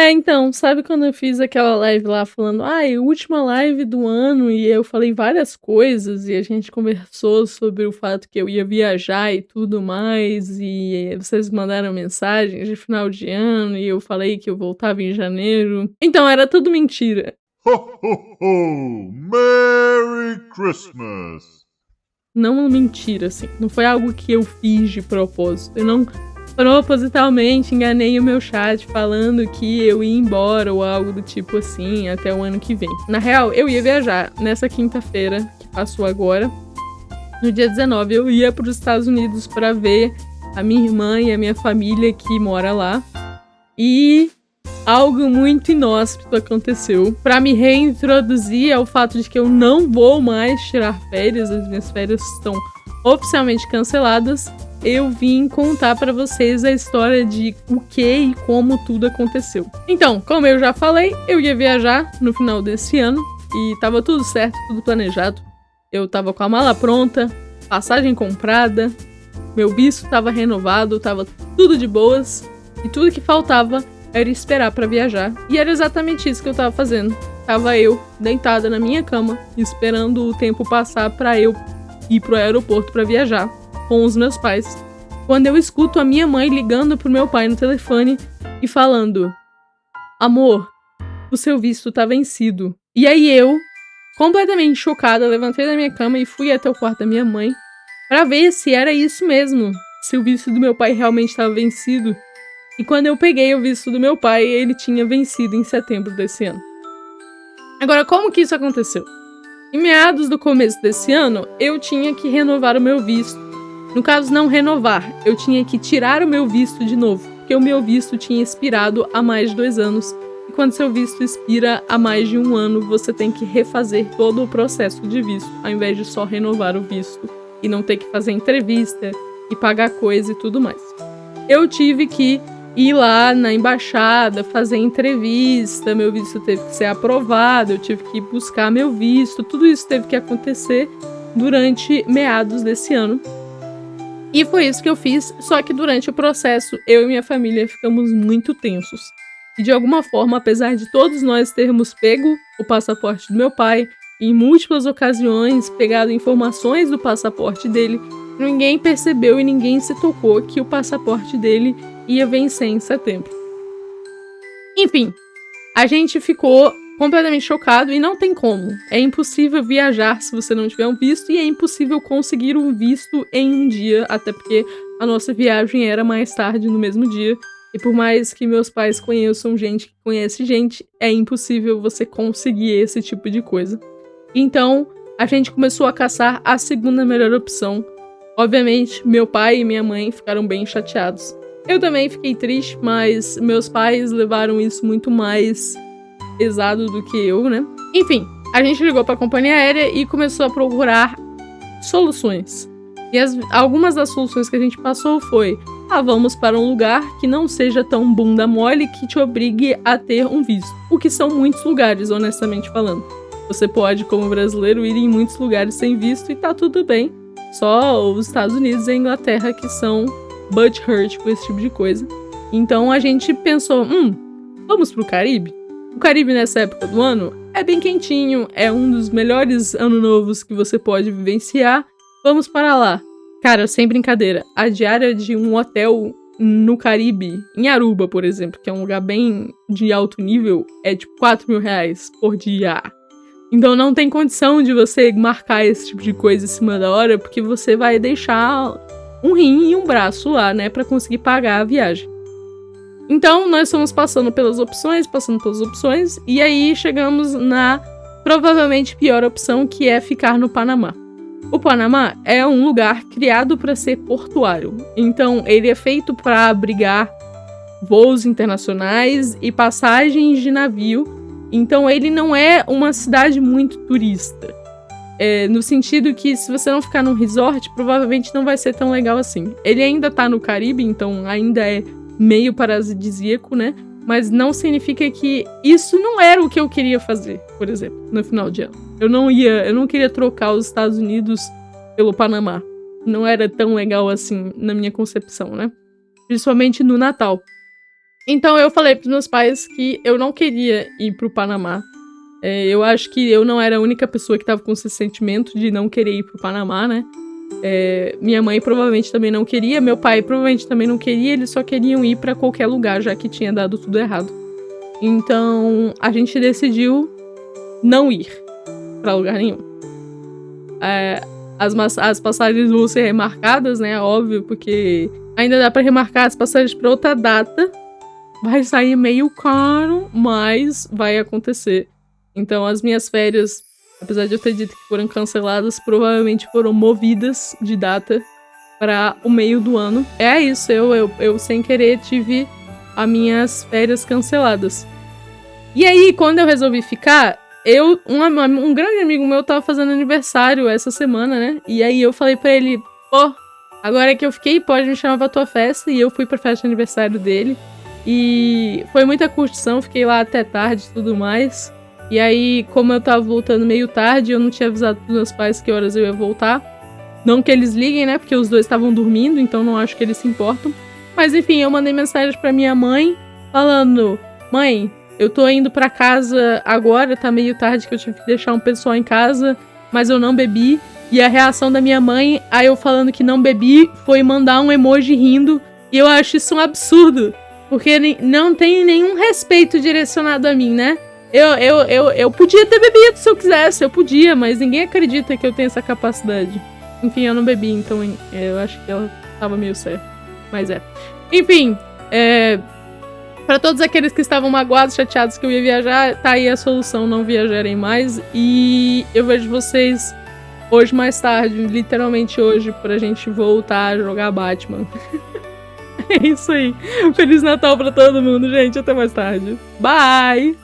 Então, sabe quando eu fiz aquela live lá falando: "Ai, última live do ano", e eu falei várias coisas, e a gente conversou sobre o fato que eu ia viajar e tudo mais, e vocês mandaram mensagens de final de ano, e eu falei que eu voltava em janeiro. Então, era tudo mentira. Ho, ho, ho! Merry Christmas! Não mentira, assim, não foi algo que eu fiz de propósito, eu não propositalmente enganei o meu chat falando que eu ia embora ou algo do tipo assim, até o ano que vem. Na real, eu ia viajar nessa quinta-feira, que passou agora. No dia 19, eu ia para os Estados Unidos para ver a minha irmã e a minha família que mora lá. E algo muito inóspito aconteceu para me reintroduzir ao fato de que eu não vou mais tirar férias, as minhas férias estão oficialmente canceladas. Eu vim contar pra vocês a história de o que e como tudo aconteceu. Então, como eu já falei, eu ia viajar no final desse ano e tava tudo certo, tudo planejado. Eu tava com a mala pronta, passagem comprada, meu visto tava renovado, tava tudo de boas e tudo que faltava era esperar pra viajar. E era exatamente isso que eu tava fazendo. Tava eu deitada na minha cama, esperando o tempo passar pra eu ir pro aeroporto pra viajar com os meus pais, quando eu escuto a minha mãe ligando pro meu pai no telefone e falando: "Amor, o seu visto tá vencido." E aí eu, completamente chocada, levantei da minha cama e fui até o quarto da minha mãe pra ver se era isso mesmo, se o visto do meu pai realmente estava vencido. E quando eu peguei o visto do meu pai, ele tinha vencido em setembro desse ano. Agora, como que isso aconteceu? Em meados do começo desse ano, eu tinha que renovar o meu visto. No caso, não renovar, eu tinha que tirar o meu visto de novo, porque o meu visto tinha expirado há mais de 2 anos. E quando seu visto expira há mais de 1 ano, você tem que refazer todo o processo de visto, ao invés de só renovar o visto e não ter que fazer entrevista e pagar coisa e tudo mais. Eu tive que ir lá na embaixada, fazer entrevista, meu visto teve que ser aprovado, eu tive que ir buscar meu visto, tudo isso teve que acontecer durante meados desse ano. E foi isso que eu fiz, só que durante o processo, eu e minha família ficamos muito tensos. E de alguma forma, apesar de todos nós termos pego o passaporte do meu pai, e em múltiplas ocasiões pegado informações do passaporte dele, ninguém percebeu e ninguém se tocou que o passaporte dele ia vencer em setembro. Enfim, a gente ficou completamente chocado e não tem como. É impossível viajar se você não tiver um visto e é impossível conseguir um visto em um dia, até porque a nossa viagem era mais tarde no mesmo dia. E por mais que meus pais conheçam gente que conhece gente, é impossível você conseguir esse tipo de coisa. Então, a gente começou a caçar a segunda melhor opção. Obviamente, meu pai e minha mãe ficaram bem chateados. Eu também fiquei triste, mas meus pais levaram isso muito mais pesado do que eu, né? Enfim, a gente ligou pra companhia aérea e começou a procurar soluções. E algumas das soluções que a gente passou foi: vamos para um lugar que não seja tão bunda mole que te obrigue a ter um visto. O que são muitos lugares, honestamente falando. Você pode, como brasileiro, ir em muitos lugares sem visto e tá tudo bem. Só os Estados Unidos e a Inglaterra que são butthurt com esse tipo de coisa. Então a gente pensou, vamos pro Caribe? O Caribe nessa época do ano é bem quentinho, é um dos melhores anos novos que você pode vivenciar. Vamos para lá. Cara, sem brincadeira, a diária de um hotel no Caribe, em Aruba, por exemplo, que é um lugar bem de alto nível, é tipo R$4.000 por dia. Então não tem condição de você marcar esse tipo de coisa em cima da hora, porque você vai deixar um rim e um braço lá, né, pra conseguir pagar a viagem. Então, nós fomos passando pelas opções, e aí chegamos na provavelmente pior opção, que é ficar no Panamá. O Panamá é um lugar criado para ser portuário, então ele é feito para abrigar voos internacionais e passagens de navio, então ele não é uma cidade muito turista. No sentido que se você não ficar num resort, provavelmente não vai ser tão legal assim. Ele ainda tá no Caribe, então ainda é meio paradisíaco, né? Mas não significa que isso não era o que eu queria fazer, por exemplo, no final de ano. Eu não queria trocar os Estados Unidos pelo Panamá. Não era tão legal assim na minha concepção, né? Principalmente no Natal. Então eu falei pros meus pais que eu não queria ir pro Panamá. Eu acho que eu não era a única pessoa que tava com esse sentimento de não querer ir pro Panamá, né? Minha mãe provavelmente também não queria, meu pai provavelmente também não queria, eles só queriam ir pra qualquer lugar, já que tinha dado tudo errado. Então a gente decidiu não ir pra lugar nenhum. As passagens vão ser remarcadas, né? Óbvio, porque ainda dá pra remarcar as passagens pra outra data. Vai sair meio caro, mas vai acontecer. Então as minhas férias, apesar de eu ter dito que foram canceladas, provavelmente foram movidas de data para o meio do ano. É isso, eu sem querer tive as minhas férias canceladas. E aí, quando eu resolvi ficar, um grande amigo meu tava fazendo aniversário essa semana, né? E aí eu falei pra ele, pô, agora que eu fiquei, pode me chamar pra tua festa. E eu fui pra festa de aniversário dele. E foi muita curtição, fiquei lá até tarde e tudo mais. E aí, como eu tava voltando meio tarde, eu não tinha avisado pros meus pais que horas eu ia voltar. Não que eles liguem, né? Porque os dois estavam dormindo, então não acho que eles se importam. Mas enfim, eu mandei mensagem pra minha mãe, falando: mãe, eu tô indo pra casa agora, tá meio tarde que eu tive que deixar um pessoal em casa, mas eu não bebi. E a reação da minha mãe, a eu falando que não bebi, foi mandar um emoji rindo. E eu acho isso um absurdo, porque não tem nenhum respeito direcionado a mim, né? Eu podia ter bebido se eu quisesse, eu podia, mas ninguém acredita que eu tenho essa capacidade. Enfim, eu não bebi, então eu acho que ela tava meio certa. Mas enfim, pra todos aqueles que estavam magoados, chateados que eu ia viajar, tá aí a solução, não viajarem mais. E eu vejo vocês hoje mais tarde, literalmente hoje, pra gente voltar a jogar Batman. É isso aí. Feliz Natal pra todo mundo, gente. Até mais tarde. Bye!